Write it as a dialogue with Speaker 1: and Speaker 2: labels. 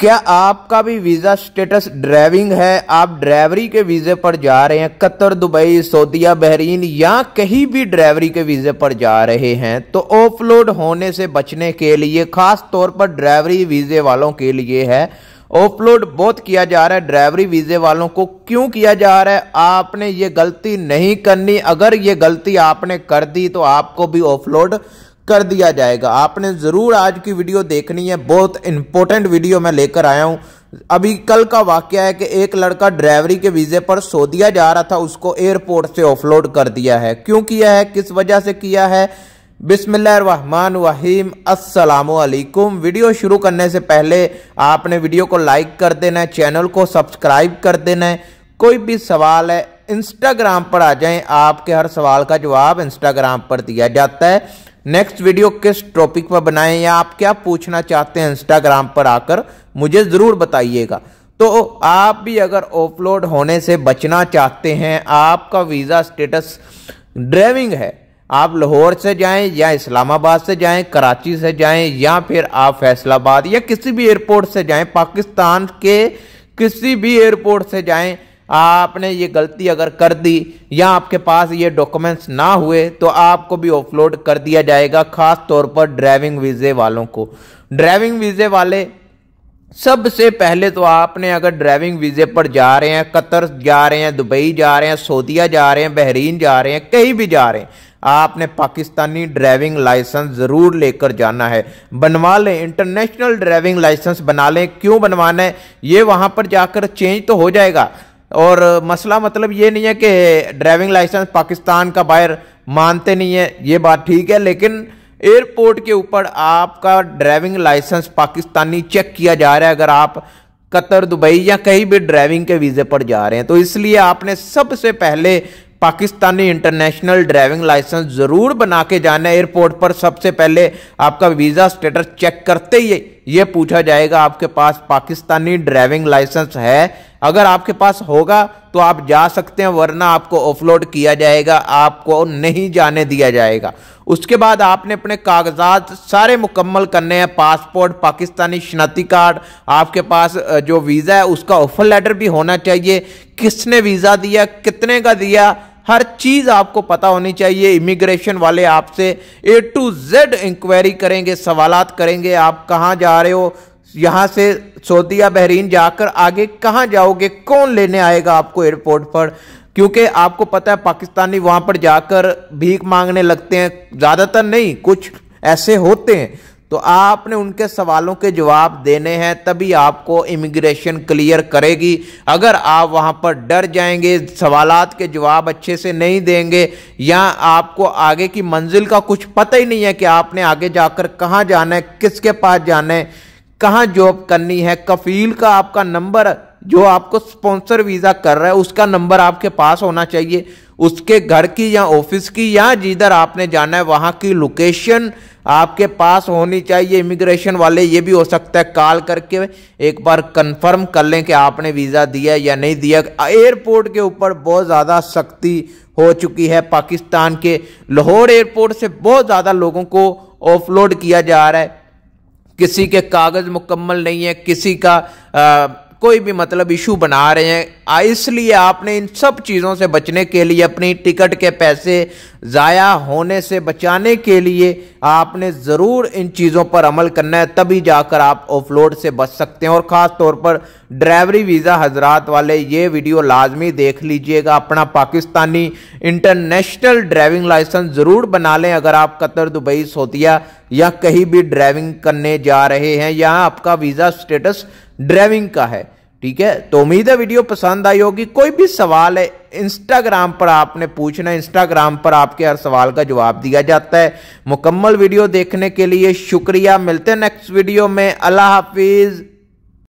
Speaker 1: क्या आपका भी वीजा स्टेटस ड्राइविंग है? आप ड्राइवरी के वीजे पर जा रहे हैं, कतर, दुबई, सऊदीया, बहरीन या कहीं भी ड्राइवरी के वीजे पर जा रहे हैं, तो ऑफलोड होने से बचने के लिए खास तौर पर ड्राइवरी वीजे वालों के लिए है। ऑफलोड बहुत किया जा रहा है ड्राइवरी वीजे वालों को। क्यों किया जा रहा है? आपने ये गलती नहीं करनी। अगर ये गलती आपने कर दी तो आपको भी ऑफलोड कर दिया जाएगा। आपने जरूर आज की वीडियो देखनी है, बहुत इंपॉर्टेंट वीडियो मैं लेकर आया हूं। अभी कल का वाकया है कि एक लड़का ड्राइवरी के वीजे पर सऊदीया जा रहा था, उसको एयरपोर्ट से ऑफलोड कर दिया है। क्यों किया है, किस वजह से किया है? बिस्मिल्लाहिर्रहमानिर्रहीम, अस्सलामु अलैकुम। वीडियो शुरू करने से पहले आपने वीडियो को लाइक कर देना है, चैनल को सब्सक्राइब कर देना है। कोई भी सवाल है इंस्टाग्राम पर आ जाएं, आपके हर सवाल का जवाब इंस्टाग्राम पर दिया जाता है। नेक्स्ट वीडियो किस टॉपिक पर बनाएं या आप क्या पूछना चाहते हैं इंस्टाग्राम पर आकर मुझे जरूर बताइएगा। तो आप भी अगर ऑफलोड होने से बचना चाहते हैं, आपका वीजा स्टेटस ड्राइविंग है, आप लाहौर से जाएं या इस्लामाबाद से जाएं, कराची से जाएं या फिर आप फैसलाबाद या किसी भी एयरपोर्ट से जाएं, पाकिस्तान के किसी भी एयरपोर्ट से जाएं, आपने ये गलती अगर कर दी या आपके पास ये डॉक्यूमेंट्स ना हुए तो आपको भी ऑफलोड कर दिया जाएगा। खास तौर पर ड्राइविंग वीजे वालों को। ड्राइविंग वीजे वाले सबसे पहले तो आपने अगर ड्राइविंग वीजे पर जा रहे हैं, कतर जा रहे हैं, दुबई जा रहे हैं, सऊदीया जा रहे हैं, बहरीन जा रहे हैं, कहीं भी जा रहे हैं, आपने पाकिस्तानी ड्राइविंग लाइसेंस जरूर लेकर जाना है। बनवा लें, इंटरनेशनल ड्राइविंग लाइसेंस बना लें। क्यों बनवाना है? ये वहां पर जाकर चेंज तो हो जाएगा और मसला मतलब ये नहीं है कि ड्राइविंग लाइसेंस पाकिस्तान का बाहर मानते नहीं है, ये बात ठीक है, लेकिन एयरपोर्ट के ऊपर आपका ड्राइविंग लाइसेंस पाकिस्तानी चेक किया जा रहा है अगर आप कतर, दुबई या कहीं भी ड्राइविंग के वीजे पर जा रहे हैं। तो इसलिए आपने सबसे पहले पाकिस्तानी इंटरनेशनल ड्राइविंग लाइसेंस जरूर बना के जाना है। एयरपोर्ट पर सबसे पहले आपका वीजा स्टेटस चेक करते ही ये पूछा जाएगा आपके पास पाकिस्तानी ड्राइविंग लाइसेंस है। अगर आपके पास होगा तो आप जा सकते हैं, वरना आपको ऑफलोड किया जाएगा, आपको नहीं जाने दिया जाएगा। उसके बाद आपने अपने कागजात सारे मुकम्मल करने हैं। पासपोर्ट, पाकिस्तानी शनाख्ती कार्ड, आपके पास जो वीजा है उसका ऑफर लेटर भी होना चाहिए। किसने वीजा दिया, कितने का दिया, हर चीज आपको पता होनी चाहिए। इमिग्रेशन वाले आपसे A to Z इंक्वायरी करेंगे, सवालात करेंगे। आप कहां जा रहे हो, यहां से सऊदीया, बहरीन जाकर आगे कहां जाओगे, कौन लेने आएगा आपको एयरपोर्ट पर, क्योंकि आपको पता है पाकिस्तानी वहां पर जाकर भीख मांगने लगते हैं। ज्यादातर नहीं, कुछ ऐसे होते हैं। तो आपने उनके सवालों के जवाब देने हैं, तभी आपको इमिग्रेशन क्लियर करेगी। अगर आप वहां पर डर जाएंगे, सवालात के जवाब अच्छे से नहीं देंगे या आपको आगे की मंजिल का कुछ पता ही नहीं है कि आपने आगे जाकर कहां जाना है, किसके पास जाना है, कहां जॉब करनी है, कफील का आपका नंबर जो आपको स्पॉन्सर वीजा कर रहा है उसका नंबर आपके पास होना चाहिए, उसके घर की या ऑफिस की या जिधर आपने जाना है वहां की लोकेशन आपके पास होनी चाहिए। इमिग्रेशन वाले ये भी हो सकता है कॉल करके एक बार कंफर्म कर लें कि आपने वीजा दिया या नहीं दिया। एयरपोर्ट के ऊपर बहुत ज्यादा सख्ती हो चुकी है। पाकिस्तान के लाहौर एयरपोर्ट से बहुत ज्यादा लोगों को ऑफलोड किया जा रहा है। किसी के कागज मुकम्मल नहीं है, किसी का कोई भी मतलब इशू बना रहे हैं। इसलिए आपने इन सब चीज़ों से बचने के लिए, अपनी टिकट के पैसे ज़ाया होने से बचाने के लिए आपने ज़रूर इन चीज़ों पर अमल करना है, तभी जाकर आप ऑफलोड से बच सकते हैं। और ख़ास तौर पर ड्राइवरी वीज़ा हजरात वाले ये वीडियो लाजमी देख लीजिएगा। अपना पाकिस्तानी इंटरनेशनल ड्राइविंग लाइसेंस ज़रूर बना लें अगर आप कतर, दुबई, सऊदीया या कहीं भी ड्राइविंग करने जा रहे हैं या आपका वीज़ा स्टेटस ड्राइविंग का है। ठीक है, तो उम्मीद है वीडियो पसंद आई होगी। कोई भी सवाल है इंस्टाग्राम पर आपने पूछना है, इंस्टाग्राम पर आपके हर सवाल का जवाब दिया जाता है। मुकम्मल वीडियो देखने के लिए शुक्रिया। मिलते हैं नेक्स्ट वीडियो में। अल्लाह हाफिज।